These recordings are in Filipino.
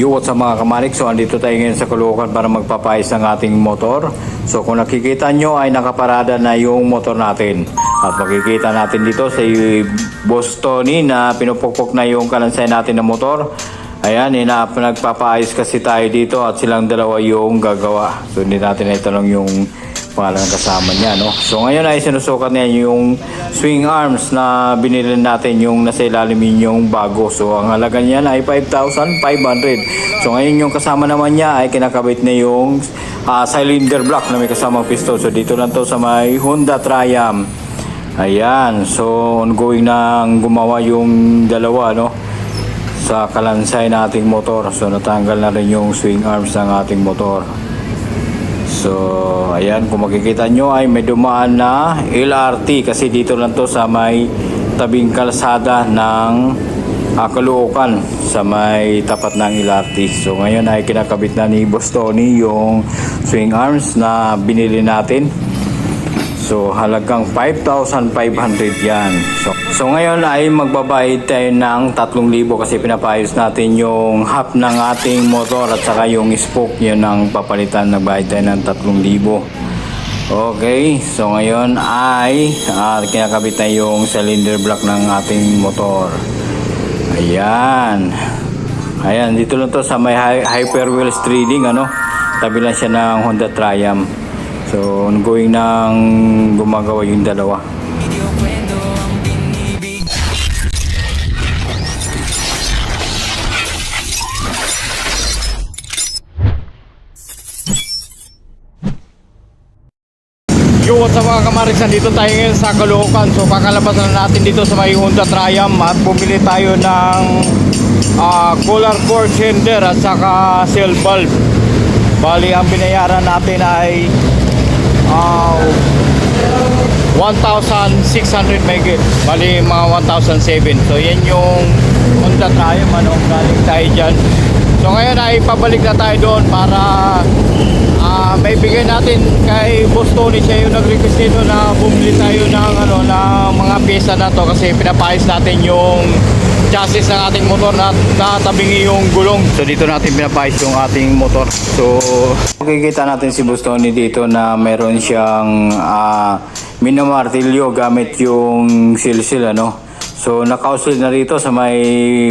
Yo, what's up mga kamarik? So andito tayo ngayon sa Caloocan para magpapayos ng ating motor. So kung nakikita nyo ay nakaparada na yung motor natin. At makikita natin dito sa Boss Tony na pinupukpok na yung kalansay natin ng motor. Ayan, nagpapayos kasi tayo dito at silang dalawa yung gagawa. So hindi natin itanong yung pangalan kasama niya, no? So ngayon ay sinusukat niya yung swing arms na binili natin, yung nasa ilalim yung bago. So ang halaga niya ay 5,500. So ngayon yung kasama naman niya ay kinakabit na yung cylinder block na may kasamang piston. So dito lang to sa may Honda Triumph. Ayan, so ongoing nang gumawa yung dalawa, no, sa kalansay nating motor. So natanggal na rin yung swing arms ng ating motor. So ayan, kung makikita nyo ay may dumaan na LRT kasi dito lang to sa may tabing kalsada ng Caloocan sa may tapat ng LRT. So ngayon ay kinakabit na ni Boss Tony yung swing arms na binili natin. So halagang 5,500 yan. So ngayon ay magbabayad tayo ng 3,000 kasi pinapayos natin yung half ng ating motor at saka yung spoke, yun ang papalitan. Nagbayad tayo ng 3,000. Okay, so ngayon ay kinakabit na yung cylinder block ng ating motor. Ayan. Ayan, dito lang to sa may Hyperwheels Trading, ano. Tabi lang siya ng Honda Triumph. So, ongoing nang gumagawa yung dalawa. Yo, what's up mga kamaris? Nandito tayo ngayon sa Caloocan. So, kakalabasan na natin dito sa may Honda Triumph at bumili tayo ng cooler core cylinder at saka cell bulb. Bali, ang binayaran natin ay 1,600 megit. Bali mga 1,007. So yan yung Honda Triumph, ano, galing tayo dyan. So ngayon ay pabalik na tayo doon para may bigay natin kay Boss Tony. Siya yung nag-request dito na bumili tayo ng, ng mga pyesa na to kasi pinapayos natin yung chassis ng ating motor na tabingi yung gulong. So dito natin pinapayos yung ating motor. So makikita natin si Boss Tony dito na meron siyang minamartilyo gamit yung silsil, ano. So nakausil na rito sa may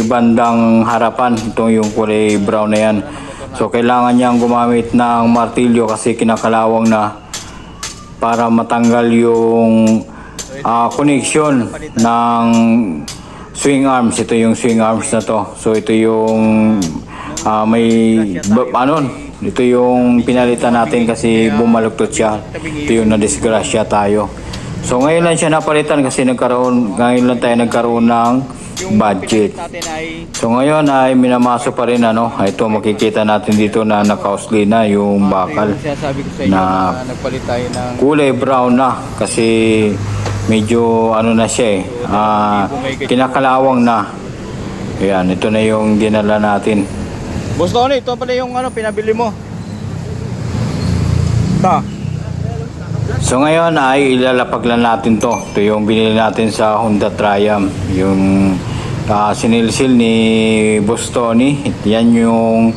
bandang harapan, itong yung kulay brown na yan. So kailangan niyang gumamit ng martilyo kasi kinakalawang na para matanggal yung connection ng swing arms. Ito yung swing arms na to. So ito yung ito yung pinalitan natin kasi bumaluktot siya. Ito yung nadisgrasya tayo. So ngayon lang siya napalitan kasi ngayon lang tayo nagkaroon ng budget. So ngayon ay minamaso pa rin, ano. Ito makikita natin dito na nakausli na yung bakal na kulay brown na kasi medyo na siya kinakalawang na. Ayan, ito na yung dinala natin. Boss Tony, ito pala yung pinabili mo. So ngayon ay ilalapag lang natin to. Ito yung binili natin sa Honda Triumph, yung sinilsil ni Boss Tony. Yan yung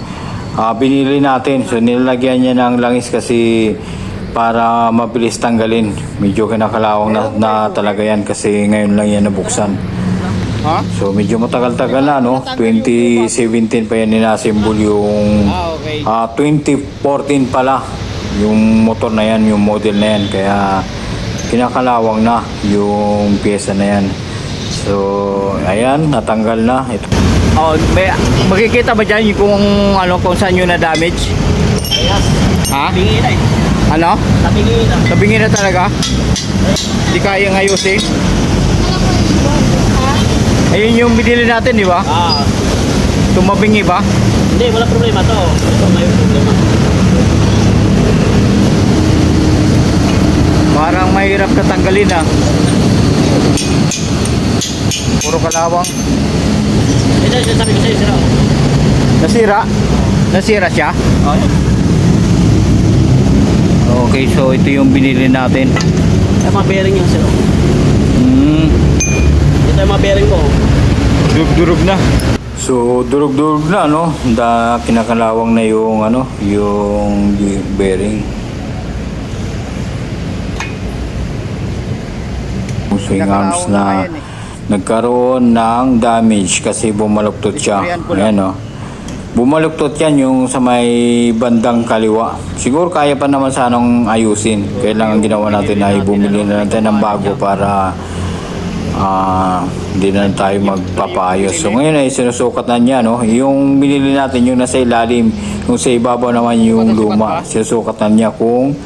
binili natin. So nilagyan niya ng langis kasi para mabilis tanggalin. Medyo kinakalawang na talaga yan kasi ngayon lang yan nabuksan. So medyo matagal-tagal na, no. 2017 pa yan inassemble yung 2014 pala yung motor na yan, yung model na yan, kaya kinakalawang na yung pyesa na yan. So ayan, natanggal na ito. Makikita ba dyan kung kung saan yun na damage? Yes. Tabingi na eh. Ano? Tabingi na. Tabingi na talaga? Hindi kayang ayusin? Ayun yung binili natin, di ba? Tumabingi ba? Hindi, wala problema to. Ito may problema. Parang mahirap na tanggalin, puro kalawang. Ito, sabi ko sa'yo, sira. Nasira? Nasira siya? Okay, so ito yung binili natin. Ito mga bearing yung sira. Ito yung mga bearing ko. Durug-durug na. So durug-durug na, no? Kinakalawang na yung yung bearing. Yung swing arms na nagkaroon ng damage kasi bumaluktot siya. Ayan, no? Bumaluktot yan yung sa may bandang kaliwa. Siguro kaya pa naman sanang ayusin. Kailangan ginawa natin ay bumili na natin ng bago para hindi na tayo magpapayos. So ngayon ay sinusukat na niya, no? Yung binili natin yung nasa ilalim, yung sa ibabaw naman yung luma. Sinusukat na niya kung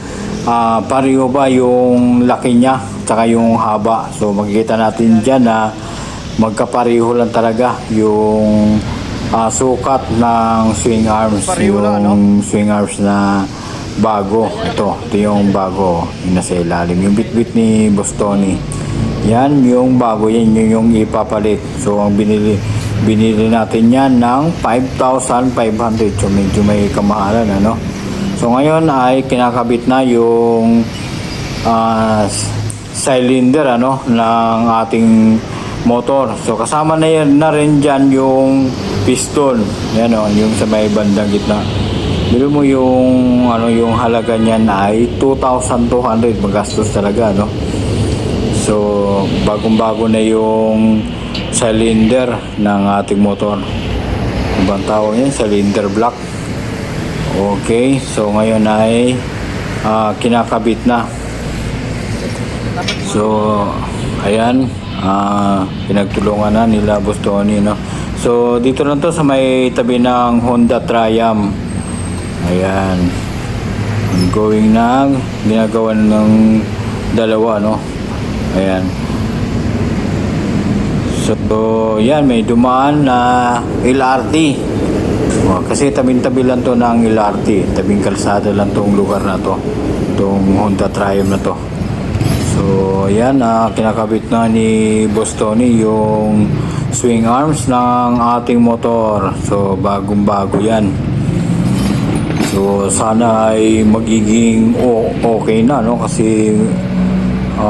pareho ba yung laki niya tsaka yung haba. So makikita natin dyan na magkapareho lang talaga yung sukat ng swing arms. Yung swing arms na bago. Ito yung bago, yung nasa ilalim. Yung bit-bit ni Bostoni. Yan yung bago, yan yung ipapalit. So ang binili natin yan ng 5,500. So medyo may kamahalan, ano. So ngayon ay kinakabit na yung cylinder, ano, ng ating motor. So kasama na rin dyan yung piston. Yan, o, yung sa may bandang gitna. Bilo mo yung yung halaga niyan ay 2,200. Magastos talaga, no. So, bagong-bago na yung cylinder ng ating motor. Ibang tawag yan, cylinder block. Okay, so ngayon ay kinakabit na. So, ayan, pinagtulungan na nila Bostoni, no. So, dito lang to sa may tabi ng Honda Triumph. Ayan. Ongoing na, ginagawa ng dalawa, no. Ayan. So, yan, may dumaan na LRT. Kasi tabing-tabi lang to ng LRT. Tabing kalsada lang tong lugar na to. Itong Honda Triumph na to. So, ayan, kinakabit na ni Bostoni yung swing arms ng ating motor. So, bagong-bago yan. So, sana ay magiging okay na, no? Kasi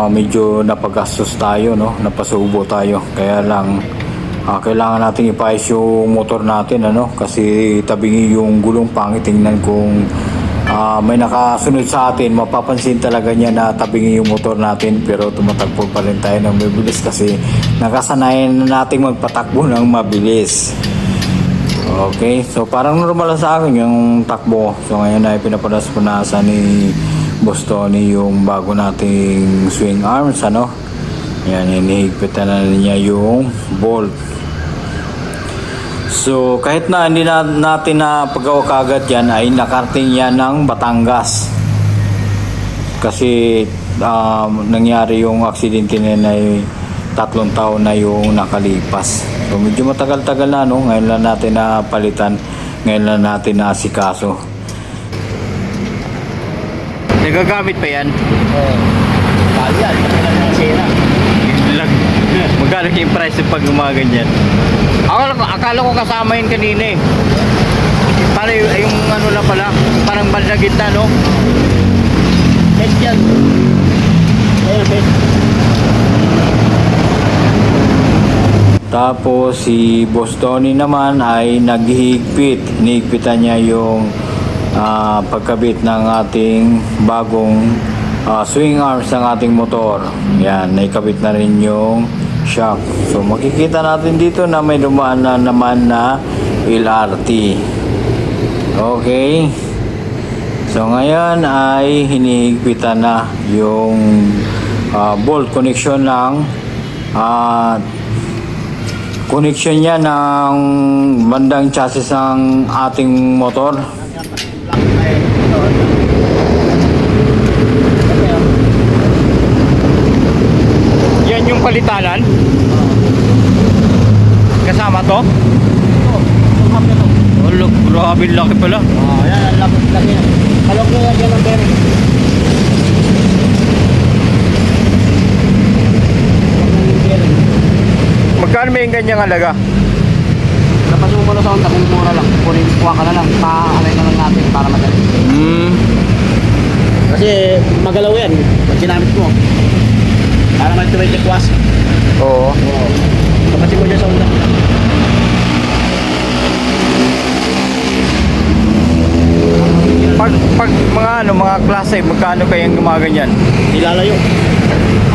medyo napagastos tayo, no? Napasubo tayo. Kaya lang kailangan natin ipaayos yung motor natin, ano? Kasi tabingi yung gulong, pangit tingnan kung may nakasunod sa atin, mapapansin talaga niya na tabingi yung motor natin, pero tumatakbo pa rin tayo ng mabilis kasi nakasanayan na nating magpatakbo ng mabilis. Okay, so parang normal lang sa akin yung takbo. So ngayon ay pinapunas-punasan ni Bostoni yung bago nating swing arms, ano. Yan, inihigpitan na niya yung bolt. So kahit na hindi natin na paggawa kagad yan, ay nakarting yan ng Batangas. Kasi nangyari yung aksidente na ay 3 taon na yung nakalipas. So medyo matagal-tagal na, no? Ngayon lang natin na palitan, ngayon lang natin na asikaso. Nagagamit pa yan? Oo. Bali yan. Sira. Magkano yung price pag gumaganyan? Akala ko kasama yun kanina eh. Para yung lang pala, parang banda gitna, no? Best yan. Ayun, best. Tapos si Bostoni naman ay naghihigpit. Hinihigpitan niya yung pagkabit ng ating bagong swing arms ng ating motor. Yan, naikabit na rin yung shock. So makikita natin dito na may dumaan na naman na LRT. Okay. So ngayon ay hinihigpitan na yung bolt connection ng connection niya ng bandang chassis ng ating motor. Yan yung palitanan. Kasama to? Oh, look, grabe laki pala. Yan, ang laki yan. Kalok nyo yan ang bearing. Magkano may ganyang halaga? Napasuko mo na sa Honda kung mura lang. Kuha ka na lang. Pa-alay na lang natin para madali. Kasi magalaw yan. Pag ginamit mo. Para may tuwid yung kuwas. Oo. Kapatid mo dyan sa Honda. mga mga klase, magkano kayang mga ganyan? Ilalayo.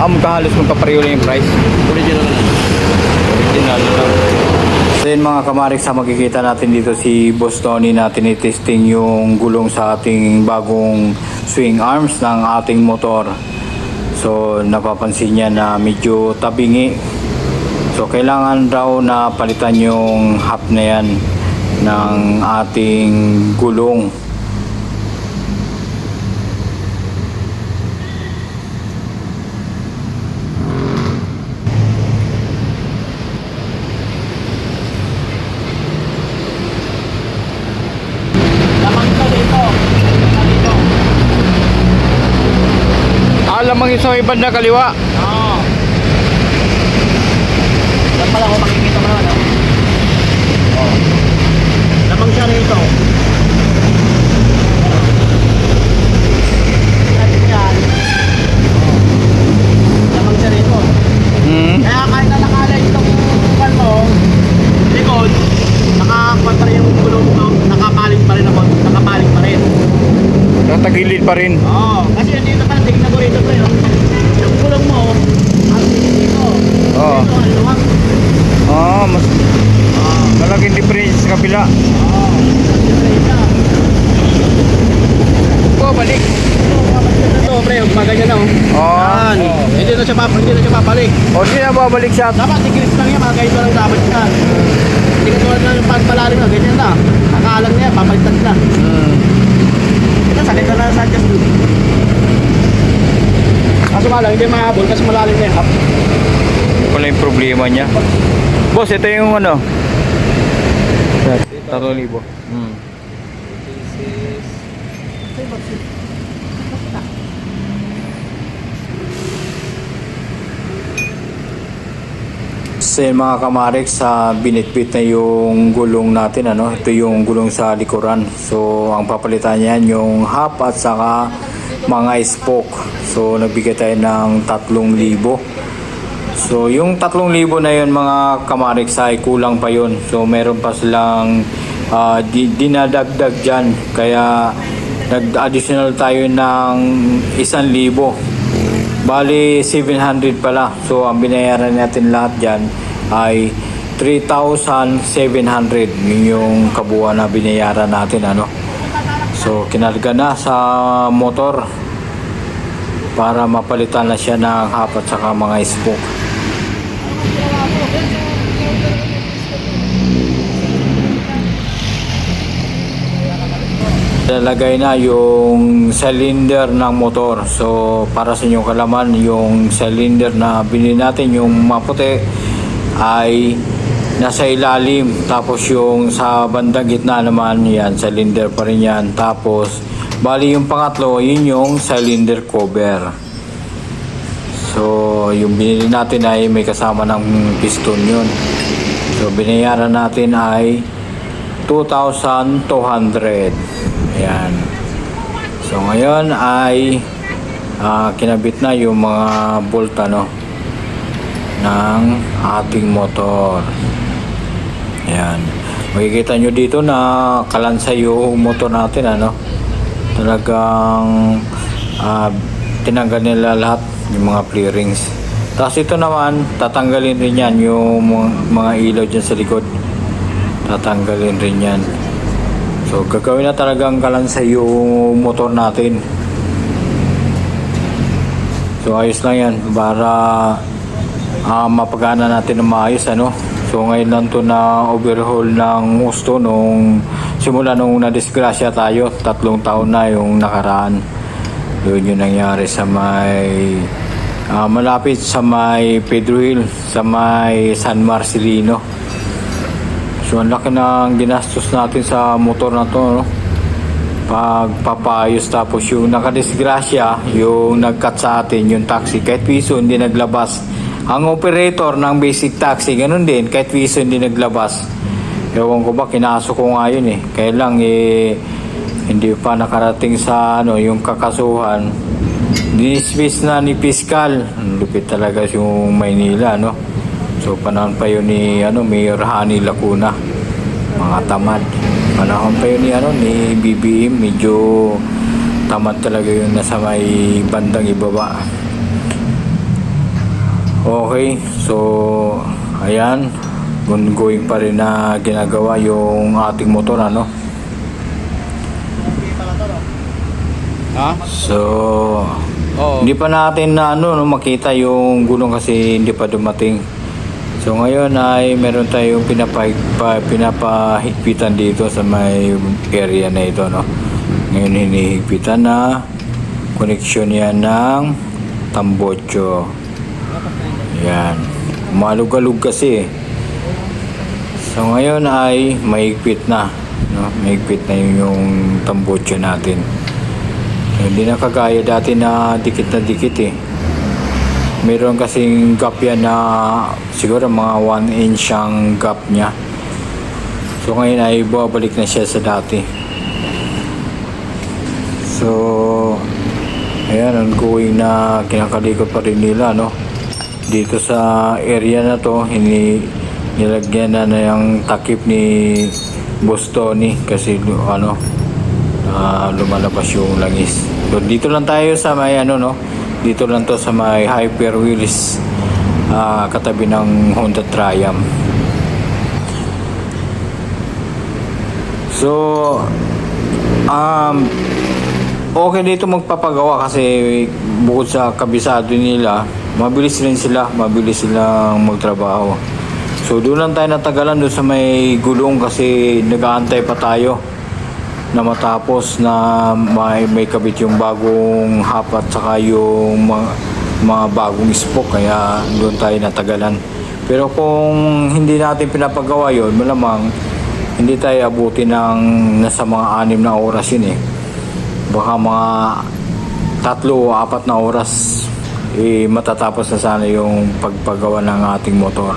Magkahalos magkapareho lang yung price. Original na. Original lang. Then mga kamarik, sa makikita natin dito si Boss Tony na tinitesting yung gulong sa ating bagong swing arms ng ating motor. So napapansin niya na medyo tabingi. So kailangan raw na palitan yung hub na yan ng ating gulong. Lamang ito dito. Dito. Alam ang isang ibang na kaliwa. Oo. Yan pala kung makikita mo naman. Oh. Lamang siya rito. Yan. Lamang siya rito. Kaya kahit na nakalay itong kan mo, likod, nakakuha pa rin yung gulong mo, nakapaling pa rin ako, nakapaling pa rin. Tatagilid pa rin. Oo, kasi dito pa, tingnan ko rito pa yun. Yung gulong mo, ang dito. Oo. Dito, ang luwag. Mas Oo. malaking difference sa kabila. Oo. Dito. Balik. Ito, pre, gumaganyan na, oh. Yan. Hindi na siya papalik. Di na babalik siya. Dapat, tigilip lang yan, mga ganito lang dapat yan. Hindi ka tulad na yung palalim na, ganyan na. Nakaalang na yan, papalitan na. Ito, sakit na na sa adjust doon. Kaso nga lang, hindi mahabol kasi malalim na yan. Wala yung problema niya. Boss, ito yung ano? 3,000. So yun, mga kamarik, sa binitbit na yung gulong natin, ano? Ito yung gulong sa likuran. So ang papalitan niyan yung hub at saka mga spoke. So nagbigay tayo ng 3,000. So yung 3,000 na yun, mga kamarik, ay kulang pa yun. So meron pa silang dinadagdag dyan. Kaya nag-additional tayo ng 1,000. Bali 700 pala. So ang binayaran natin lahat dyan ay 3,700. Yun yung kabuuan na binayaran natin, ano. So kinarga na sa motor para mapalitan na siya ng hub at saka mga spoke. Nalagay na yung cylinder ng motor. So para sa inyong kalaman, yung cylinder na binili natin, yung maputi, ay nasa ilalim. Tapos yung sa bandang gitna naman, yan, cylinder pa rin yan. Tapos bali yung pangatlo, yun yung cylinder cover. So yung binili natin ay may kasama ng piston yun. So binayaran natin ay 2,200. Ayan. So ngayon ay kinabit na yung mga bolt, ano, ng ating motor. Ayan. Makikita nyo dito na kalansay yung motor natin, ano. Talagang tinanggal nila lahat yung mga clearings. Tapos ito naman, tatanggalin rin yan yung mga ilaw dyan sa likod. Tatanggalin rin yan. So gagawin na talagang kalansay yung motor natin. So ayos lang yan para mapagana natin ng maayos, ano. So ngayon lang to na overhaul ng gusto nung simula nung nadisgrasya tayo. 3 taon na yung nakaraan. Yun yung nangyari sa may malapit sa may Pedro Hill, sa may San Marcelino. So ang laki ng ginastos natin sa motor na to, no? Pagpapayos. Tapos yung nakadisgrasya, yung nag-cut sa atin, yung taxi, kahit piso hindi naglabas. Ang operator ng basic taxi, ganun din, kahit piso hindi naglabas. Ewan ko ba, kinaso ko nga yun, eh. Kaya lang hindi pa nakarating sa yung kakasuhan. Dismiss na ni Piskal. Lupit talaga yung Maynila, no? So panahon pa yun ni Mayor Hani Lacuna. Mga tamad. Panahon pa yun ni BBM, medyo tamad talaga yung nasa may bandang ibaba. Okay, so ayan, ongoing pa rin na ginagawa yung ating motor, ano. Ha? So Oo. hindi pa natin na makita yung gulong kasi hindi pa dumating. So ngayon ay meron tayong pinapahigpitan dito sa may area na ito, no. Ngayon hinihigpitan na connection yan ng tambocho. Yan. Malug-alug kasi. So ngayon ay mahigpit na, no? Mahigpit na yung tambocho natin. So, hindi na kagaya dati na dikit eh. Meron kasing gap yan na siguro mga 1 inch ang gap niya. So ngayon ay babalik na siya sa dati. So ayan, ongoing na kinakalikot pa rin nila, no. Dito sa area na to, nilagyan na yung takip ni Boss Tony kasi lumalabas yung langis. So dito lang tayo sa may dito lang to sa may Hyper Wheels, katabi ng Honda Triumph. So okay dito magpapagawa kasi bukod sa kabisado nila, mabilis silang magtrabaho. So doon lang tayo natagalan doon sa may gulong kasi nag-aantay pa tayo na matapos na may kabit yung bagong hapat saka yung mga bagong spoke, kaya doon tayo natagalan. Pero kung hindi natin pinapagawa yun, malamang hindi tayo abuti ng nasa mga 6 na oras yun eh. Baka mga 3 o 4 na oras matatapos na sana yung pagpagawa ng ating motor.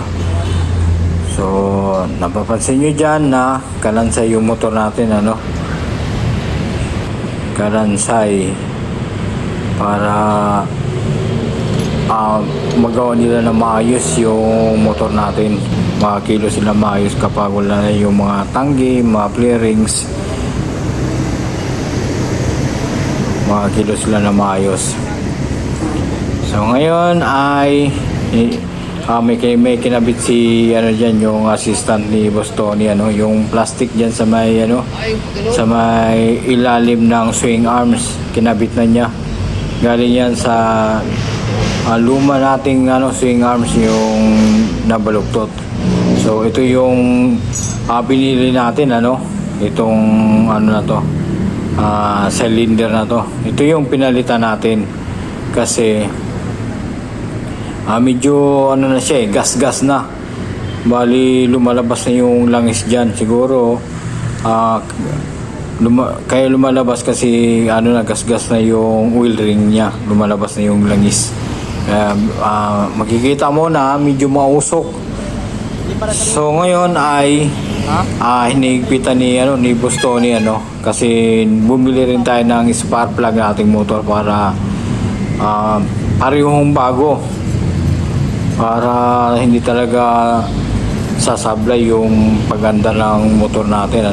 So napapansin nyo dyan na kalansay yung motor natin, kalansay para magawa nila na maayos yung motor natin. Makakilo sila maayos kapag wala na yung mga tanggi, mga flarings, makakilo sila na maayos. So ngayon ay may kinabit si dyan, yung assistant ni Boss Tony, yung plastic dyan sa may sa may ilalim ng swing arms, kinabit na niya. Galing yan sa luma nating swing arms yung nabaluktot. So ito yung binili natin, itong na to, cylinder na to. Ito yung pinalitan natin kasi medyo na siya gas-gas na. Bali lumalabas na yung langis dyan. Siguro kaya lumalabas kasi gas-gas na yung oil ring niya. Lumalabas na yung langis. Kaya makikita mo na medyo mausok. So ngayon ay hinihigpitan ni Boss Tony, kasi bumili rin tayo ng spark plug ng ating motor para parehong bago, para hindi talaga sasablay yung paganda ng motor natin,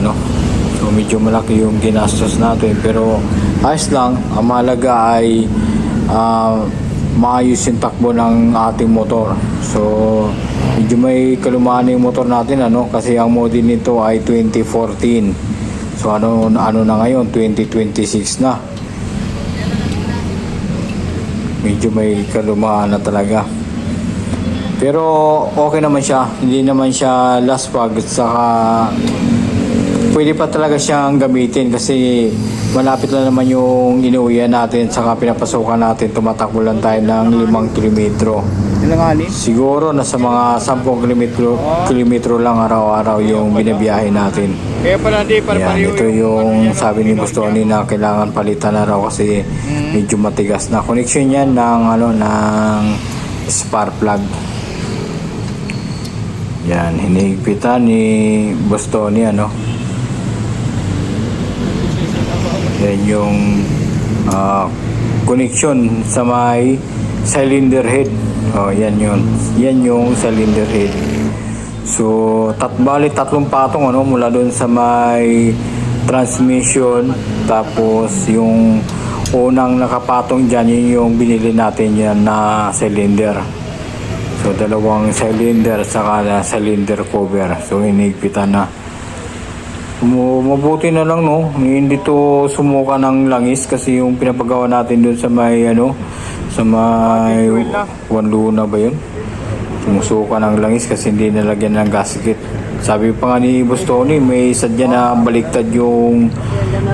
So medyo malaki yung ginastos natin, pero ayos lang. Ang mahalaga ay maayos yung takbo ng ating motor. So medyo may kalumaan yung motor natin, kasi ang model nito ay 2014. So ano na ngayon, 2026 na. Medyo may kalumaan na talaga. Pero okay naman siya, hindi naman siya last pag, saka pwede pa talaga siyang gamitin kasi malapit lang naman yung inuwian natin, saka pinapasukan natin, tumatakbo lang tayo ng 5 kilometro. Siguro nasa mga 10 kilometro lang araw-araw yung binabiyahe natin. Kaya pala Yan, ito yung sabi ni Boss Tony na kailangan palitan na raw kasi medyo matigas na. Connection yan ng spark plug. Yan, hinihigpitan ni Boss Tony, Yan yung connection sa may cylinder head. Yan yun. Yan yung cylinder head. So, bali 3 patong mula doon sa may transmission, tapos yung unang nakapatong dyan, yun yung binili natin yan na cylinder. So dalawang cylinder saka na cylinder cover. So hinigpitan na. Mabuti na lang, no, hindi to sumuka ng langis kasi yung pinapagawa natin dun sa may sa may Wanluna ba yun, sumusuka ng langis kasi hindi nalagyan ng gasket. Sabi pa nga ni Boss Tony, may sadya na baliktad yung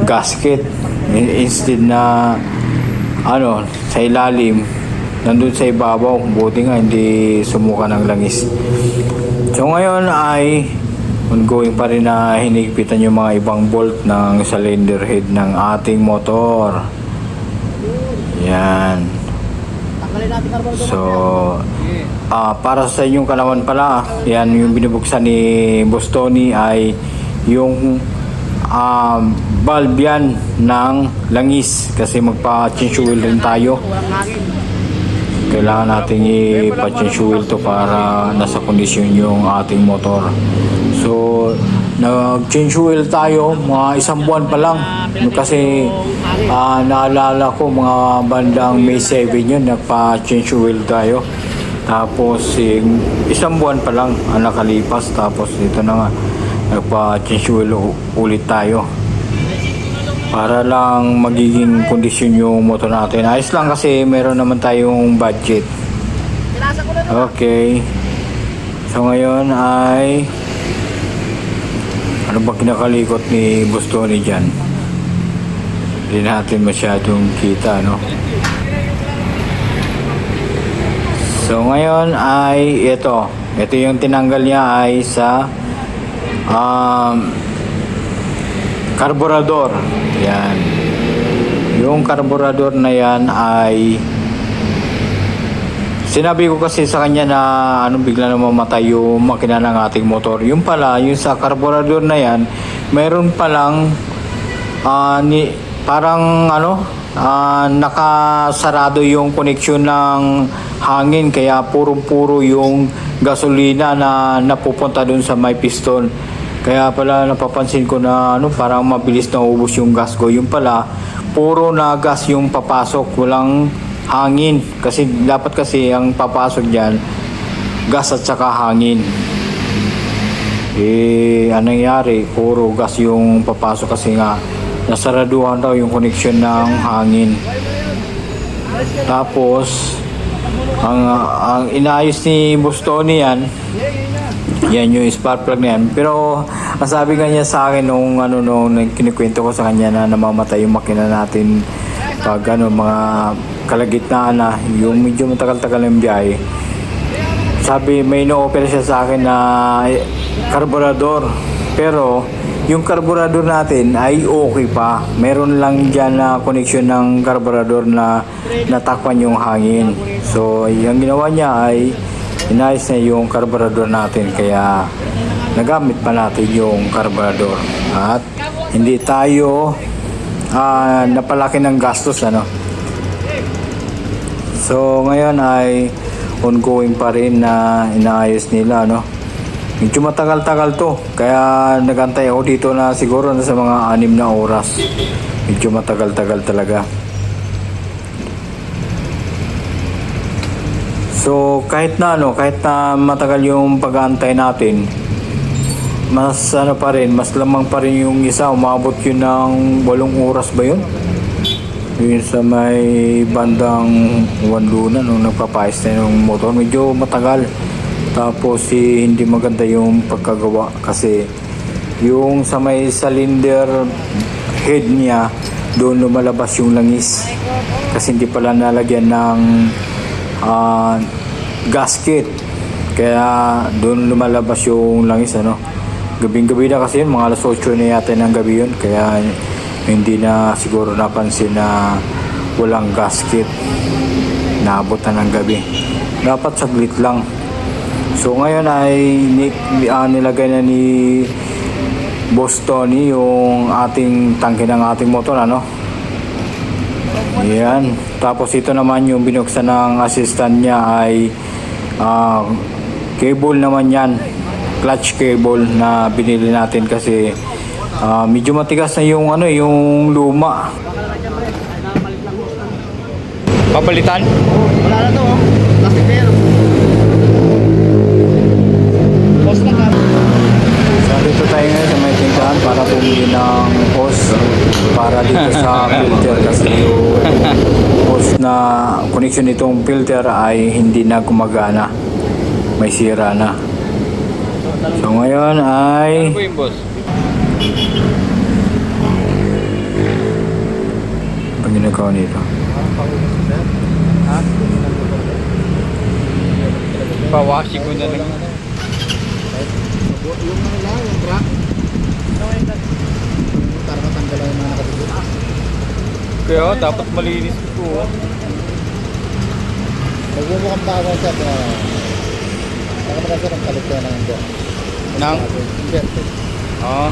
gasket. Instead na sa ilalim, nandun sa ibabaw. Buti nga hindi sumuka ng langis. So ngayon ay ongoing pa rin na hinigpitan yung mga ibang bolt ng cylinder head ng ating motor. Yan. So para sa inyong kalaman pala, yan yung binubuksan ni Boss Tony ay yung valve yan ng langis kasi magpa-change oil rin tayo. Kailangan natin i-change oil to para nasa kondisyon yung ating motor. So nag-change oil tayo mga isang buwan pa lang kasi naalala ko mga bandang May 7 yun, nagpa-change oil tayo. Tapos isang buwan pa lang ang nakalipas, tapos ito na nga nagpa-change oil ulit tayo para lang magiging kondisyon yung motor natin. Ayos lang kasi meron naman tayong budget. Okay, so ngayon ay ano ba kinakalikot ni Boss Tony dyan? Hindi natin masyadong kita, no? So ngayon ay ito yung tinanggal niya ay sa carburetor. Yan. Yung carburetor na yan ay sinabi ko kasi sa kanya na bigla na mamatay yung makina ng ating motor. Yung pala, yung sa carburetor na yan, mayroon palang parang nakasarado yung connection ng hangin, kaya puro yung gasolina na napupunta dun sa may piston. Kaya pala napapansin ko na parang mabilis na ubos yung gas ko. Yung pala, puro na gas yung papasok, walang hangin. Kasi dapat kasi ang papasok dyan, gas at saka hangin. Anong nangyari? Puro gas yung papasok kasi nga nasaraduhan daw yung connection ng hangin. Tapos ang inayos ni Boss Tony yan yung spark plug na yan. Pero ang sabi nga niya sa akin nung kinikwento ko sa kanya na namamatay yung makina natin pag mga kalagitnaan na yung medyo matagal-tagal ng biyahe. Sabi may no-opera siya sa akin na carburetor, pero yung carburetor natin ay okay pa. Meron lang dyan na connection ng carburetor na natakpan yung hangin. So yung ginawa niya ay inayos na yung carburetor natin, kaya nagamit pa natin yung carburetor at hindi tayo napalaki ng gastos, So ngayon ay ongoing pa rin na inaayos nila, Medyo matagal-tagal to, kaya nagantay ako dito na siguro na sa mga 6 na oras. Medyo matagal-tagal talaga. So kahit na matagal yung pag-aantay natin, mas pa rin, mas lamang pa rin yung isa. Umabot yun ng 8 oras ba yun? Yun sa may bandang Wanluna nung nagpapayos na yung motor. Medyo matagal. Tapos hindi maganda yung pagkagawa kasi yung sa may cylinder head niya, doon lumalabas yung langis kasi hindi pala nalagyan ng gasket, kaya doon lumalabas yung langis. Gabing-gabi na kasi yun, mga alas 8 na yata ng gabi yun, kaya hindi na siguro napansin na walang gasket. Naabot na ng gabi, dapat saglit lang. So ngayon ay nilagay na ni Boss Tony yung ating tangke ng ating motor, Yan. Tapos ito naman yung binuksan ng assistant niya ay cable naman yan, clutch cable na binili natin kasi medyo matigas na yung yung luma. Papalitan? Wala na to, oh. Plastic na yan, oh. Post na ka. So dito tayo ngayon sa may tindahan para bumili ng hose para dito sa filter kasi yung hose na connection nitong filter ay hindi na gumagana. May sira na. So ngayon ay... Ano po yung boss? Ang ginagawa nito. Pawashi ko na lang. Yung ano lang, yung crack. Para matanggal ang mga nakatulog. Kaya dapat malinis ito. Nagmumukhang pa ako sa nakapagkasa ng kalit ko ng ito. Nang? Inverte. Oo.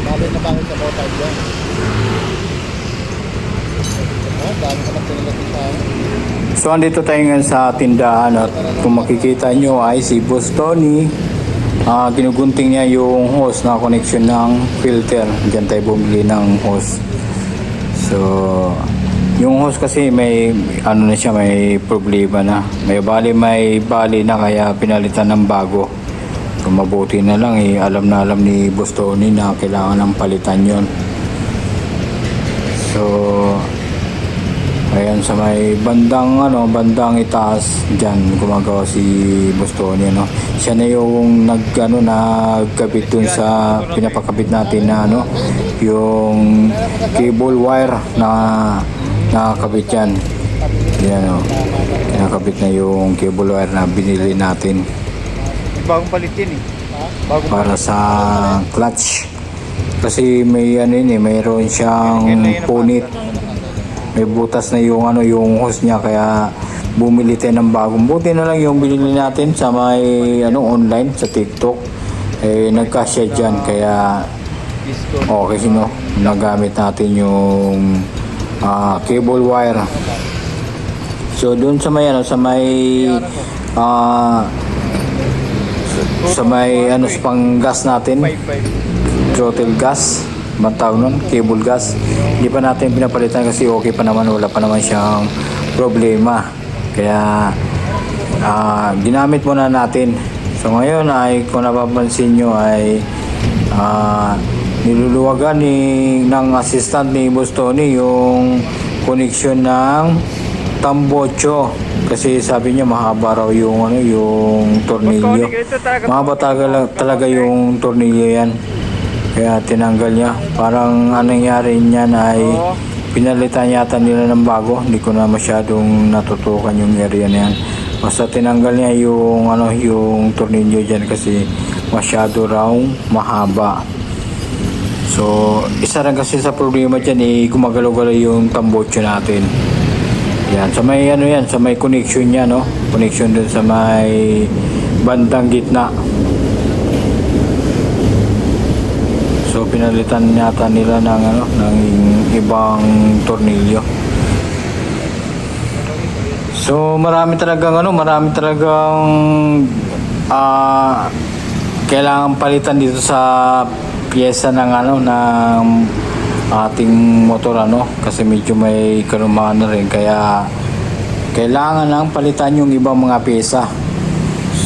Mabay na bakit sa bota dyan. Oh, dami ka magpinilatin sa akin. So andito tayo ngayon sa tindahan at kung makikita nyo ay si Boss Tony. Ginugunting niya yung hose na connection ng filter. Diyan tayo bumili ng hose. So yung hose kasi may ano na siya, may problema na. May bali na kaya pinalitan ng bago. So mabuti na lang alam na alam ni Boss Tony na kailangan ng palitan yon. So ayan sa may bandang itaas diyan gumagawa si Boss Tony, ano. Siya na yung nagkabit dun sa pinapakabit natin na yung cable wire na nakakabit yan. Yan, oh. Nakakabit na yung cable wire na binili natin Bagong palit yun eh. para sa clutch. Kasi may mayroon siyang punit. May butas na yung hose niya kaya bumili tayo ng bagong. Buti na lang yung binili natin sa may online sa TikTok. Nagkasya dyan kaya okay nagamit natin yung cable wire. So doon sa may sa pang gas natin, throttle gas, bantawag nun, cable gas. Hindi pa natin pinapalitan kasi okay pa naman, wala pa naman siyang problema. Kaya ginamit muna natin. So ngayon ay kung napapansin nyo ay niluluwagan ng assistant ni Boss Tony yung connection ng tambocho kasi sabi niya mahaba raw yung tornilyo. Mahaba talaga yung tornilyo yan. Kaya tinanggal niya. Parang nangyari niyan ay pinalitan yata nila ng bago. Hindi ko na masyadong natutukan yung area na yan. Basta tinanggal niya yung tornilyo dyan kasi masyado raw mahaba. So isa rin kasi sa problema dyan gumagalaw-galaw yung tambocho natin. Yan, sa may sa may connection niya, connection dun sa may bandang gitna. So pinalitan yata nila ng ibang tornilyo. So marami talagang kailangan palitan dito sa piyesa ng ating motor, kasi medyo may kalumaan na rin kaya kailangan lang palitan yung ibang mga pyesa.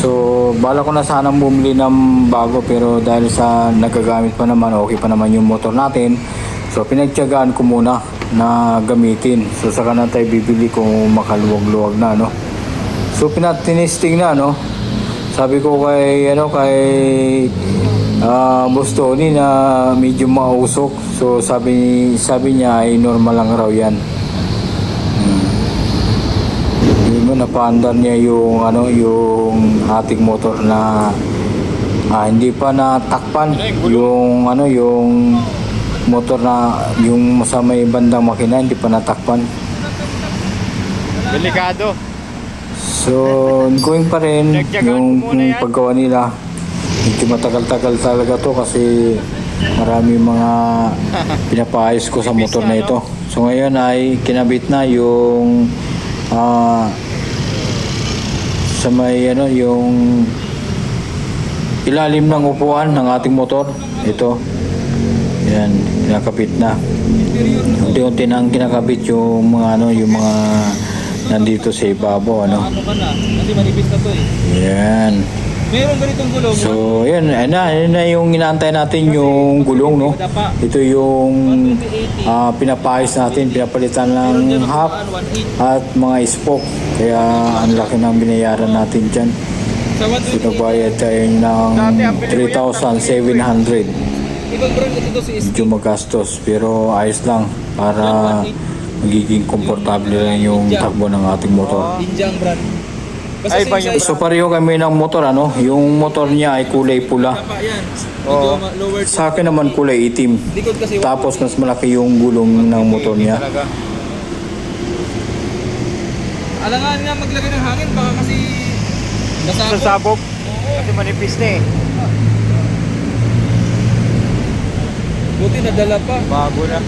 So bala ko na sanang bumili ng bago pero dahil sa nagagamit pa naman, okay pa naman yung motor natin, so pinagtiyagaan ko muna na gamitin. So saka na tayo bibili kung makaluwag-luwag na, so pinatinisting na, sabi ko kay Boss Tony na medyo mausok. So sabi niya ay normal lang raw yan. Napaandar niya yung ating motor na hindi pa natakpan yung motor na yung sa may bandang makina, hindi pa natakpan. Delikado. So going pa rin yung paggawa nila. Medyo matagal-tagal talaga to kasi marami mga pinapaayos ko sa motor na ito. So ngayon ay kinabit na yung sa may yung ilalim ng upuan ng ating motor. Ito. Yan, kinakabit na. Unti-unti nang kinakabit yung mga ano, yung mga nandito sa ibabaw, ano. Ano ka na? Kasi manipis na to eh. Yan. Meron ganitong gulong. So, yan na yung inaantay natin yung gulong, no. Ito yung pinapayos natin, pinapalitan ng hub at mga spoke. Kaya ang laki ng binayaran natin dyan. Sa So, nagbayad tayo ng 3,700. ibang brand ito si Medyo magastos pero ayos lang para magiging komportable lang yung takbo ng ating motor. Ninjang brand. Ay, ba yung- So pareho kami ng motor, ano, yung motor niya ay kulay pula. Yan. Oo. Lowered. Sa akin naman kulay itim. Likod kasi Tapos mas malaki yung gulong ng motor niya. Talaga. alangan nga maglagay ng hangin baka kasi nasabog. Sasabog. Kasi manipis na eh. Buti nadala pa. Bago na.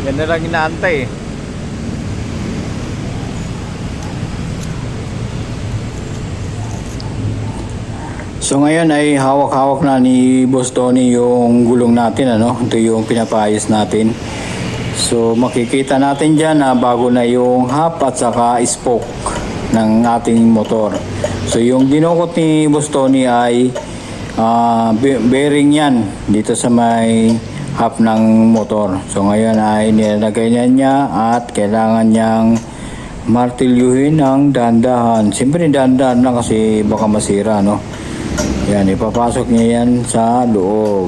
Yan na lang inaantay eh. So ngayon ay hawak-hawak na ni Boss Tony yung gulong natin, ano. Ito yung pinapayos natin. So makikita natin dyan na bago na yung hub at saka spoke ng ating motor. So yung dinukot ni Boss Tony ay bearing yan dito sa may hub ng motor. So ngayon ay nilalagay niya at kailangan niyang martilyuhin ng dahan-dahan. Siyempre dahan-dahan lang kasi baka masira, no. Yan, ipapasok niya yan sa loob.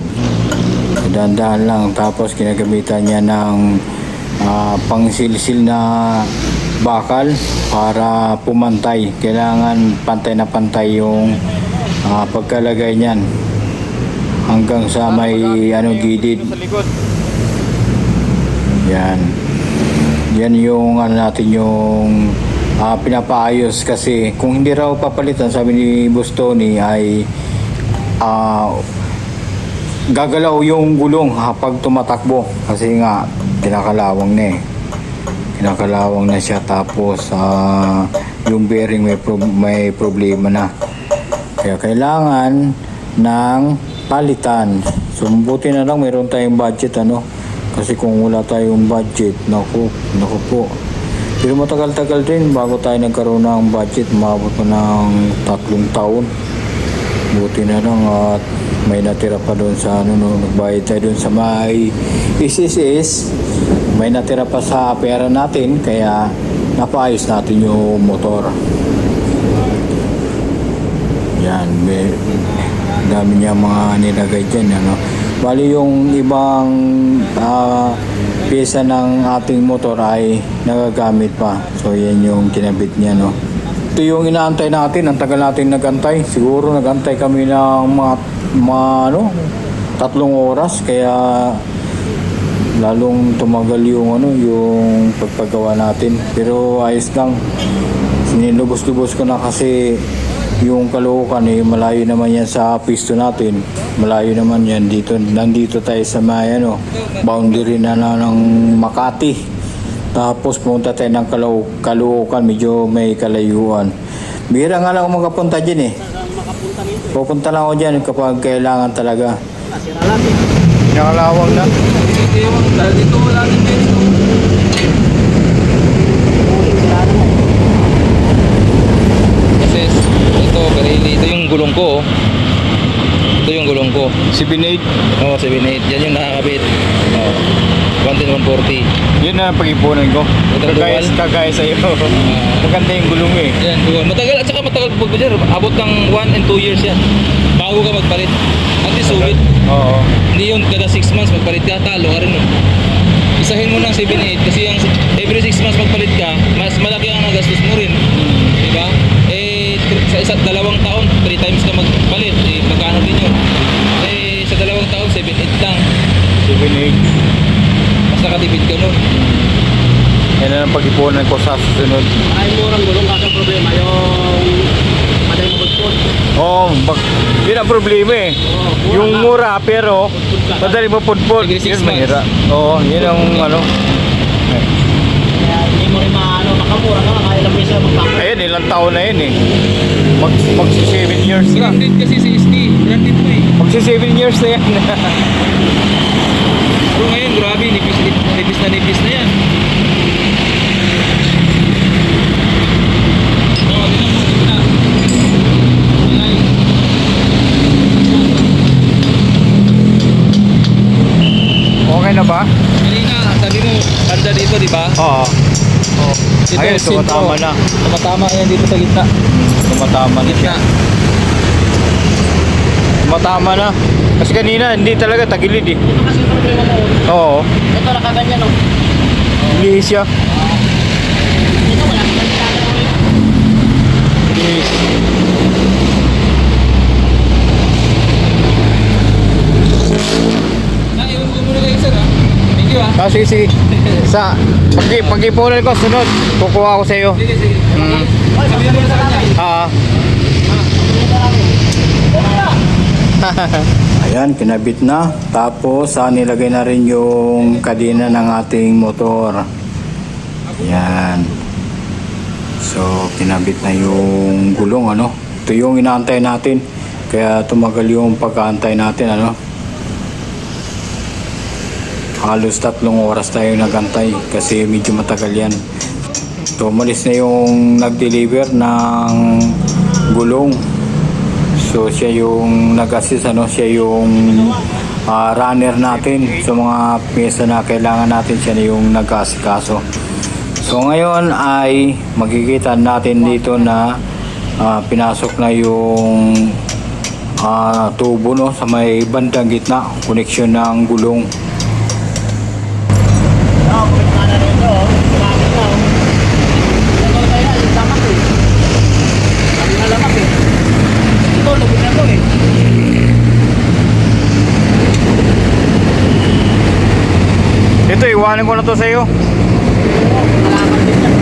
Dahan-dahan lang. Tapos kinagamitan niya ng pangsilsil na bakal para pumantay. Kailangan pantay na pantay yung pagkalagay niyan hanggang sa may gilid. Sa likod. Yan. Yan yung natin yung pinapaayos kasi kung hindi raw papalitan, sabi ni Boss Tony, ay gagalaw yung gulong pag tumatakbo kasi nga kinakalawang na siya. Tapos yung bearing may problema na, kaya kailangan ng palitan. So buti na lang mayroon tayong budget, ano, kasi kung wala tayong budget, naku po. Pero matagal-tagal din bago tayo nagkaroon ng budget. Umabot pa ng 3 taon. Buti na lang at may natira pa doon sa nagbayad tayo doon sa may SSS. May natira pa sa pera natin kaya napaayos natin yung motor. Yan, dami niya mga nilagay dyan, ano. Bali yung ibang pyesa ng ating motor ay nagagamit pa. So yan yung kinabit niya, no. Ito yung inaantay natin. Ang tagal natin nagantay. Siguro nagantay kami ng mga 3 oras. Kaya lalong tumagal yung yung pagpagawa natin. Pero ayos lang. Sinilubos-lubos ko na kasi yung Caloocan malayo naman yan sa pisto natin. Malayo naman yan nandito tayo sa may boundary na ng Makati. Tapos pumunta tayo ng Caloocan, medyo may kalayuan. Bihira nga lang ako makapunta dyan eh. Pupunta lang ako dyan kapag kailangan talaga. Nakalawang na. Dito wala din dito. Kasi ito, Pirelli, ito yung gulong ko. Ito yung gulong ko. 7.8. Oo, 7.8. Yan yung nakakabit. Oo. 110, 140. Yun na ang pag-ipunan ko. Kagaya sa'yo. Maganda yung gulong eh. Yan, duwan. Matagal, at saka matagal pag dyan. Abot ng 1 and 2 years yan. Bago ka magpalit. At least sulit. Oo. Hindi yun, kada 6 months magpalit ka, talo ka rin. Isahin mo ng 7.8 kasi yung every 6 months magpalit ka, mas malaki ang nagastos mo rin. Diba? Sa isa't 2 taon, 3 times ka magpalit. Magkano din yun? Sa 2 taon, 7.8 lang. 7.8. Mas nakatipid ka nun. Yan na ang pag-ipunan ko sa susunod. Ay, murang gulong kasi ang problema yung madaling mabagpon. Oo, yun ang problema eh. Yung mura pero madali mo pudpud. Sige, 6 Yun mahira. Oo, yun ang Kaya hindi mo rin Napakamura ka, kaya lang siya magpapalita. Ayun, ilang taon na yun eh. Magsi 7 years na. Branded kasi si ST. Branded to eh. Magsi 7 years na yan. Pero ngayon, grabe, nipis na yan. Oo, tingnan mo, Ingay. Okay na ba? Kanina, sabi mo, banda dito, di ba? Oo. Ito, Ayun, tumatama na. Tumatama yan dito sa gitna. Tumatama na siya. Gitna. Tumatama na. Kasi kanina, hindi talaga tagilid eh. Ito kasi yung problema mo. Oo. Ito nakaganyan, no? Lihis siya. Ito wala kang nagkakaroon mo yun. Lihis. Iwan ko muna kayo, sir, ha? Thank you, ha? Ah, sige, sige. Sa pag-ipunan ko, sunod. Kukuha ako sa iyo. Sige, sige. Sabihan mo na sa kanya. Ah. Ayan, kinabit na. Tapos, nilagay na rin yung kadena ng ating motor. Ayan. So, kinabit na yung gulong, ano. Ito yung inaantay natin. Kaya tumagal yung pagkaantay natin, ano. Halos 3 oras tayo nagantay kasi medyo matagal yan. So, umalis na yung nag-deliver ng gulong. So, siya yung nag-assist, ano, siya yung runner natin. So, mga pyesa na kailangan natin, siya na yung nag-asikaso. So, ngayon ay makikita natin dito na pinasok na yung tubo, no, sa may bandang gitna, connection ng gulong. Oo, kumit ka na rin ito, oh. Kumamit na, oh. Ito tayo na, yung lamak, eh. Sabi na lamak, eh. Ito, lubid na ito, eh. Ito, iwanan ko na to sa iyo. Malaman din yan.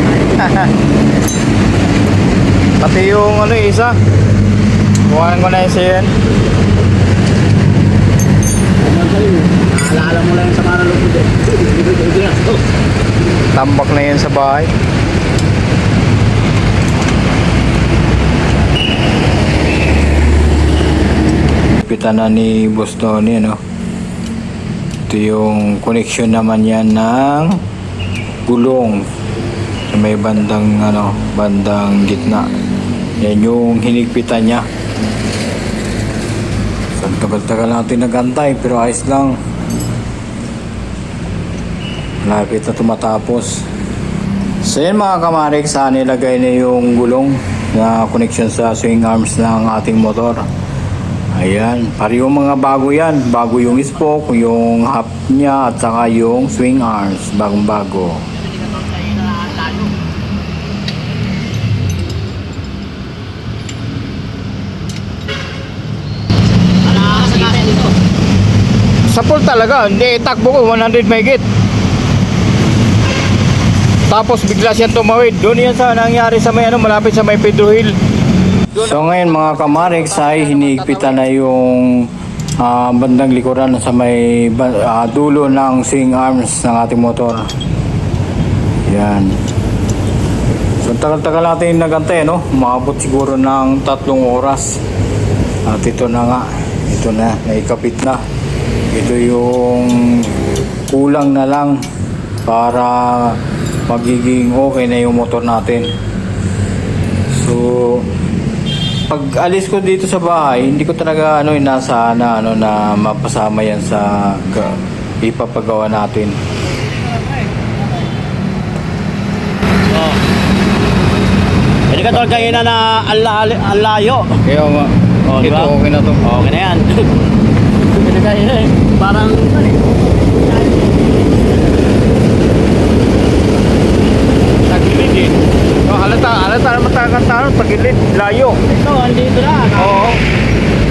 Pati yung ano, isa. Iwanan ko na yung sa iyo yan. Naalala mo lang yung sa mga lubid, eh. Tambak na yan sa bahay. Pitan na ni Boss Tony, ano. Ito yung connection naman yan ng gulong sa may bandang, ano, bandang gitna. Yan yung hinigpitan niya. So, tagal-tagal natin nagantay pero ayos lang. Malapit na tumatapos. So yan mga kamarik, saan nilagay na yung gulong na connection sa swing arms ng ating motor. Ayan, parehong mga bago yan. Bago yung spoke, yung hub niya at saka yung swing arms. Bagong bago. Sa pool talaga, hindi takbo ko 100 megit. Tapos bigla siyang tumawid. Doon yan sa nangyari sa may ano, malapit sa may Pedro Hill. So ngayon mga kamarik, ay hinigpitan na yung bandang likuran sa may dulo ng swing arms ng ating motor. Yan. So tagal-tagal natin nagantay, no? Umabot siguro ng 3 oras. At ito na nga. Ito na, naikapit na. Ito yung kulang na lang para magiging okay na yung motor natin. So pag alis ko dito sa bahay, hindi ko talaga inaasahan na mapasama yan sa ipapagawa natin. Oh. Pwede ka tol kayo na ang layo. Kaya nga, Oh, ito diba? okay na to. Okay na yan. Pwede kayo na eh. Parang, Tagilid eh. No, halata naman tayo tagilid. Layo. ito, andito na. Oo.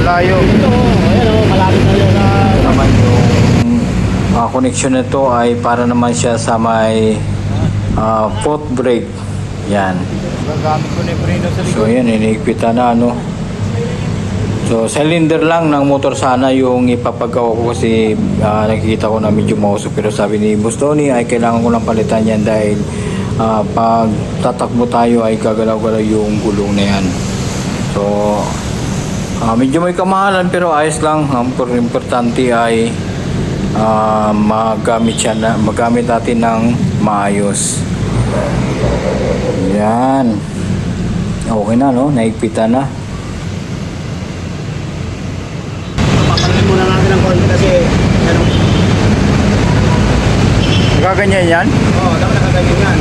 Layo. Ito, ayan o, malapit na yun sa... Naman yung connection nito ay para naman siya sa may foot brake. Yan. Gagamit ko na yung preno sa So yan, inigpitan na So cylinder lang ng motor sana yung ipapagawa ko kasi nakikita ko na medyo mausok, pero sabi ni Boss Tony ay kailangan ko lang palitan yan dahil pag tatakbo tayo ay gagalaw-galaw yung gulong na yan. So medyo may kamahalan pero ayos lang. Ang importante ay magamit natin ng maayos. Yan. Okay na, no? Naigpitan na. Papakalin muna natin ang konti kasi ano. Nagaganyan yan? Oo, dapat nakaganyan yan.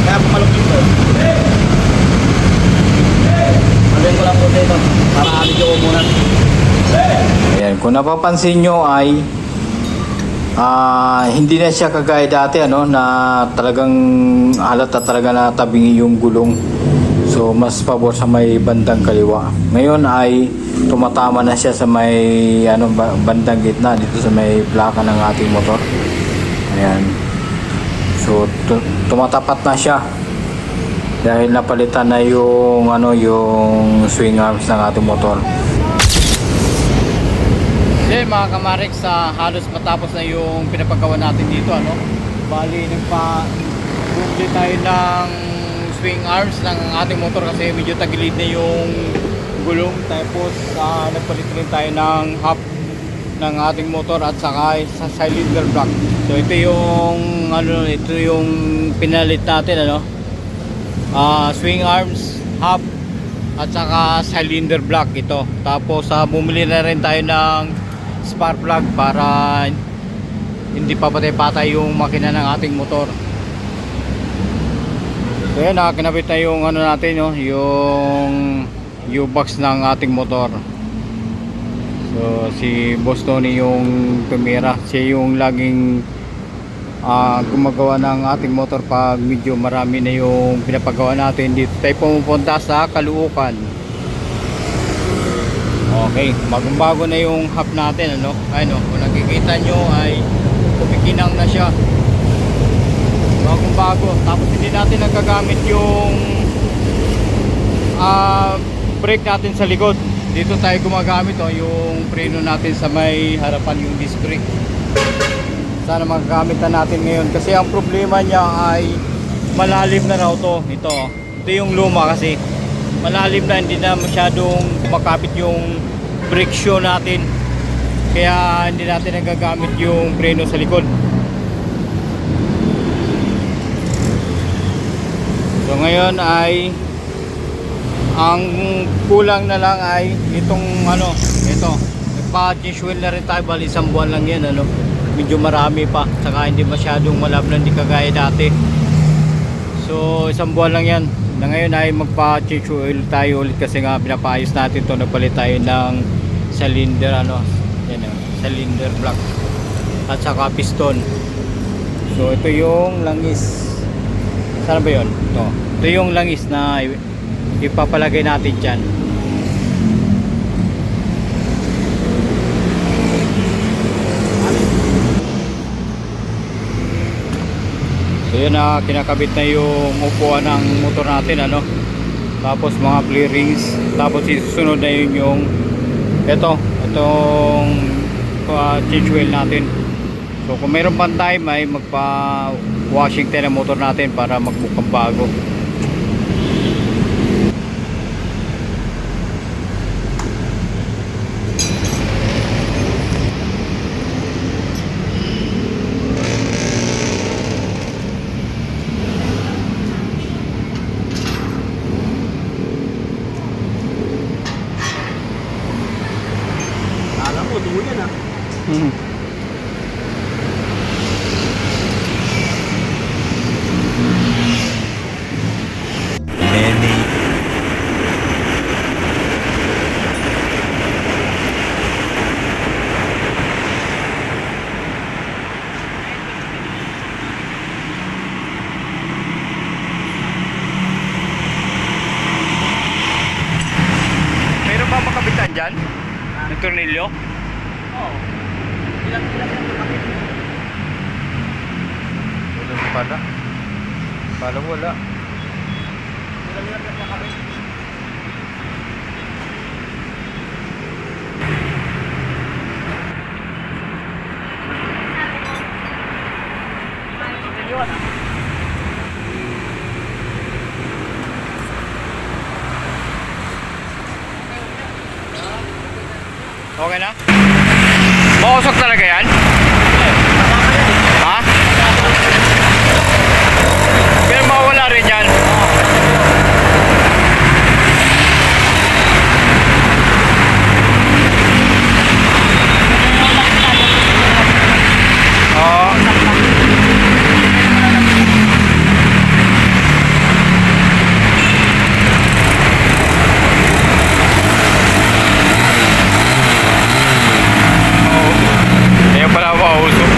Kaya papalukit ko. Pagyan ko lang po dito para video ko muna. Ayan, kung napapansin nyo ay hindi na siya kagaya dati ano, na talagang halata talaga na tabingi yung gulong. So mas pabor sa may bandang kaliwa. Ngayon ay tumatama na siya sa may bandang gitna dito sa may plaka ng ating motor. Ayan. So tumatapat na siya dahil napalitan na yung yung swing arms ng ating motor. Okay mga kamarik, sa halos matapos na yung pinapagawa natin dito bali nagpa-bumili tayo ng swing arms ng ating motor kasi medyo tagilid na yung gulong, tapos nagpalit rin tayo ng hub ng ating motor at saka sa cylinder block. So ito yung pinalit natin swing arms, hub at saka cylinder block ito. Tapos bumili na rin tayo ng spark plug para hindi pa patay-patay yung makina ng ating motor. So yan, kinabit na yung natin yung U-box ng ating motor. So si Boss Tony yung tumira, siya yung laging gumagawa ng ating motor pag medyo marami na yung pinapagawa natin. Dito tayo pumupunta sa Caloocan. Okay, bagong-bago na yung hub natin kung nakikita nyo ay kumikinang na siya. Bagong-bago. Tapos hindi natin nagagamit yung brake natin sa likod. Dito tayo gumagamit yung preno natin sa may harapan, yung disc brake. Sana magagamit na natin ngayon kasi ang problema niya ay malalim na raw to. Ito yung luma kasi malalim na, hindi na masyadong kumakapit yung brake shoe natin, kaya hindi natin nagagamit yung preno sa likod. So ngayon ay ang kulang na lang ay itong ito, nagpa-change wheel na rin tayo, bali isang buwan lang yan medyo marami pa, saka hindi masyadong malabnan, hindi kagaya dati. So isang buwan lang yan. Na ngayon ay magpa-change oil tayo ulit kasi nga pinapaayos natin to, nagpalit tayo ng cylinder cylinder block at saka piston. So ito yung langis, saan ba yun? Ito yung langis na ipapalagay natin dyan. So yun kinakabit na yung upuan ng motor natin tapos mga clearings, tapos isusunod na yun yung itong change wheel natin. So kung mayroon pang time ay magpa washing tayo ng motor natin para magbukang bago. Kapitan dyan? Ng tornilyo? Oo. Ilang yan makapit. Wala pala. Pala wala. Ilang yan makapit. Okay na? Mausok talaga yan? Ha? Pero mawala rin yan. Oo. Ayun pala mausok.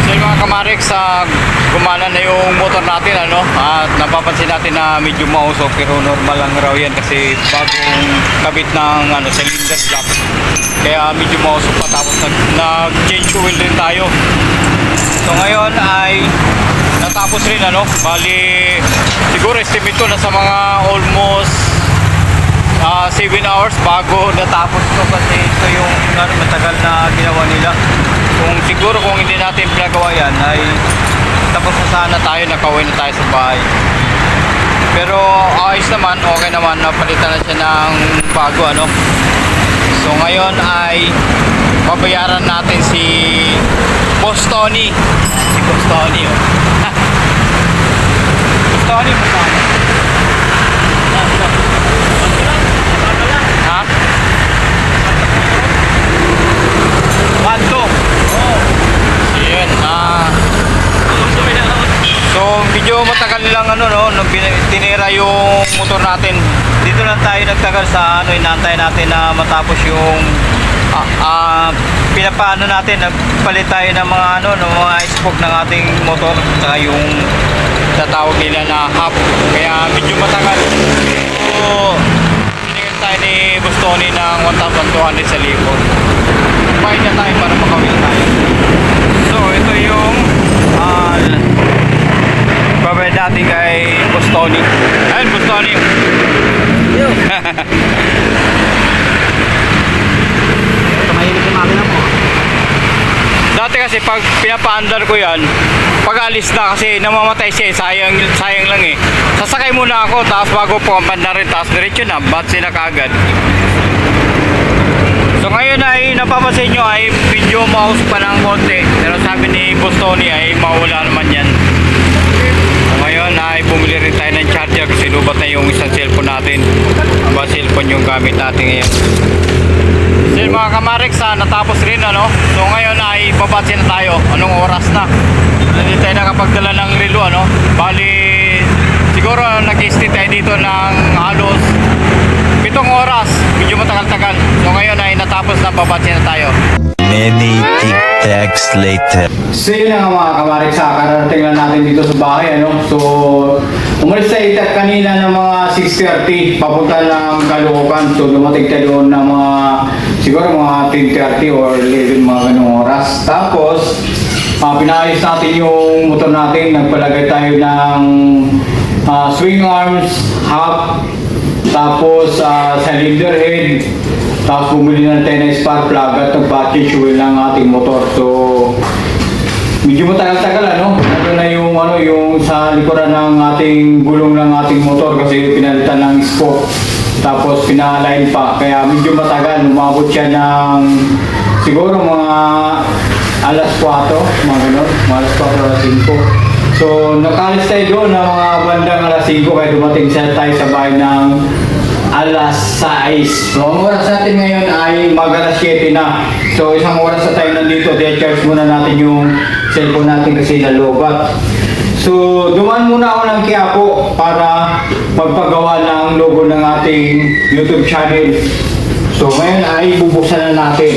So yung mga kamarik, sa gumana na yung motor natin, ano, at napapansin natin na medyo mausok, pero normal lang raw yan kasi bagong kabit ng ano, cylinder block, kaya medyo mausok pa. Tapos nag-change oil rin tayo. So ngayon ay natapos rin, ano, bali siguro estimate ko na sa mga almost 7 hours bago natapos to, kasi ito yung ano, matagal na ginawa nila. Kung hindi natin pinagawa yan ay tapos na sana tayo, nakauwi na tayo sa bahay. Pero ayos naman, okay naman, napalitan na siya ng bago, ano. So ngayon ay babayaran natin si Boss Tony. Si Boss Tony, oh. Boss Tony, magkano? Ha? Kanto. Ayan, so medyo matagal lang, ano, no, nung tinira yung motor natin. Dito lang tayo nagtagal sa ano, inaantay natin na matapos yung pinapaano natin, nagpalit tayo ng mga ano, ng mga spoke ng ating motor, saka yung tatawag nila na hub, kaya medyo matagal. So binigyan tayo ni Boss Tony ng 1,200 sa libo. Bayad na tayo para makawin tayo. So ito yung babayad natin kay Boss Tony. Ayun, Boss Tony. Mahilig yung makina mo. Dati kasi pag pinapaandar ko yan, pag alis na kasi namamatay siya, sayang lang eh. Sasakay muna ako, tapos bago po na rin, tapos diretso na, batsi na kagad. So ngayon ay napapansin nyo ay video mouse pa ng konti, pero sabi ni Boss Tony ay mawala naman yan. So ngayon ay bumili rin tayo ng charger kasi lubat na yung isang cellphone natin. Aba, cellphone yung gamit natin ngayon. So yun, mga kamarik, natapos rin, ano. So ngayon ay babatsi na tayo. Anong oras na? Hindi tayo nakapagdala ng relo, ano. Bali siguro nag-stay tayo dito ng halos 7 oras. Medyo matagal-tagal. So ngayon ay natapos na, babatsi na tayo. Many tic-tacs later. So yun na nga mga kamarik, sa kararating lang natin dito sa bahay, ano. So umalis tayo kanina ng mga 6:30 papunta ng Caloocan. So dumating tayo doon ng mga siguro mga 10:30 or 11, mga ganung oras. Tapos pinayos natin yung motor natin, nagpalagay tayo ng swing arms, hub, tapos cylinder head, tapos bumili na tayo ng spark plug at nagpa-change oil ng ating motor. So medyo matagal-tagal, ano. Ito na yung ano, yung sa likuran ng ating gulong ng ating motor kasi pinalitan ng spoke, tapos pina-align pa, kaya medyo matagal. Umabot siya ng siguro mga alas 4, mga ganun, mga alas 4 alas 5. So nakalis tayo doon ng mga bandang alas 5, kaya dumating siya tayo sa bahay ng alas 6. So ang oras natin ngayon ay mag-alas 7 na. So isang oras na tayo nandito, i-charge muna natin yung cellphone natin kasi nalobat. So dumaan muna ako ng Quiapo para magpagawa ng logo ng ating YouTube channel. So ngayon ay bubuksan na natin.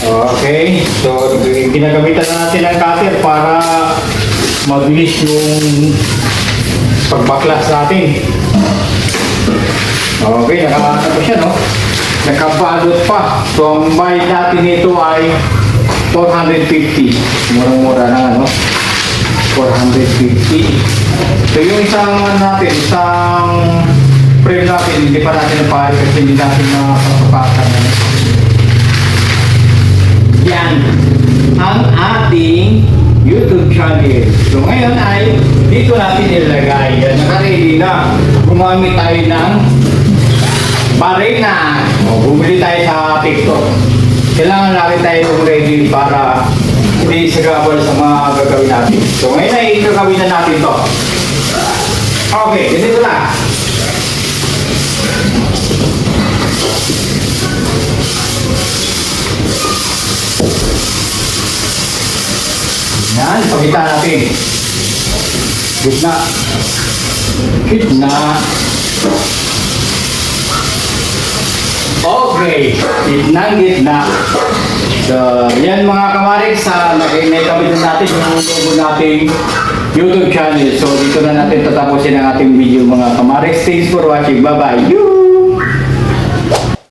Okay, so ginagamitan na natin ang cutter para mabilis yung pagbaklas natin. Okay, nakakata siya, no? Nakabalot pa. So ang bayad natin ito ay 450. Murang-mura na, ano? 450. So yung isang natin, isang frame natin, hindi pa natin napahali kasi hindi natin nakapapatan. Yan ang ating YouTube channel. So ngayon ay dito natin ilagay. Yan, naka-ready na. Gumamit tayo ng Marina! Bumili tayo sa TikTok. Kailangan natin tayo ready para hindi sagabal sa mga gagawin natin. So ngayon ay gagawin na natin to. Okay, ganito lang. Yan, pakita natin. Gitna. Gitna. Okay, gitna. So, yan mga kamarik, sa naitabi natin yung logo nating YouTube channel. So, dito na natin tatapusin ang ating video mga kamarik. Thanks for watching. Bye-bye.